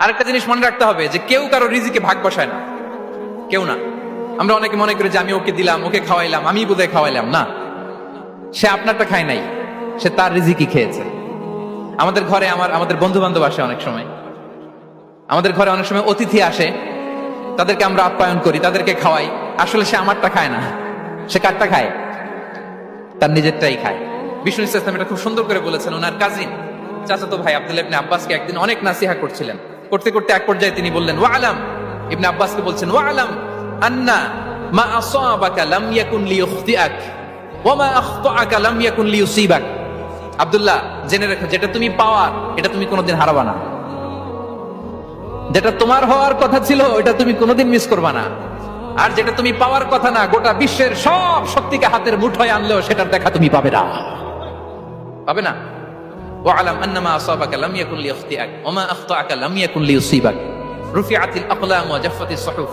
আরেকটা জিনিস মনে রাখতে হবে যে কেউ কারো রিজিকে ভাগ বসায় না, কেউ না। আমরা অনেকে মনে করি যে আমি ওকে দিলাম, ওকে খাওয়াইলাম, আমি বোধহয় খাওয়াইলাম। না, সে আপনারটা খায় নাই, সে তার রিজিকই খেয়েছে। আমাদের ঘরে আমাদের বন্ধু বান্ধব আসে অনেক সময়, আমাদের ঘরে অনেক সময় অতিথি আসে, তাদেরকে আমরা আপ্যায়ন করি, তাদেরকে খাওয়াই। আসলে সে আমারটা খায় না, সে কারটা খায়? তার নিজেরটাই খায়। বিষ্ণু ইসলাম এটা খুব সুন্দর করে বলেছেন। ওনার কাজিন চাচাতো ভাই আব্দুল্লাহ ইবনে আব্বাসকে একদিন অনেক নাসিহা করছিলেন। করতে করতে এক পর্যায়ে তিনি বললেন, ওয়া আলাম, ইবনে আব্বাসকে বলছেন, ওয়া আলাম আন্না মা আসাবাকা লাম ইয়াকুন লিইখতিআক ওয়া মা আখতাআকা লাম ইয়াকুন লিইউসিবাক। আব্দুল্লাহ, জেনে রাখো, যেটা তুমি পাওয়ার এটা তুমি কোনোদিন হারাবা না। যেটা তোমার হওয়ার কথা ছিল ওটা তুমি কোনোদিন মিস করবা না। আর যেটা তুমি পাওয়ার কথা না, গোটা বিশ্বের সব শক্তিকে হাতের মুঠোয় আনলেও সেটার দেখা তুমি পাবে না, পাবে না। ওয়ালাম আন্নামা আসাবাকা লাম ইয়াকুন লিইখতিআক ওয়া মা আখতাআকা লাম ইয়াকুন লিইউসিবাক রুফিআতিল আকলাম ওয়া জাফফাতিস সুহুফ।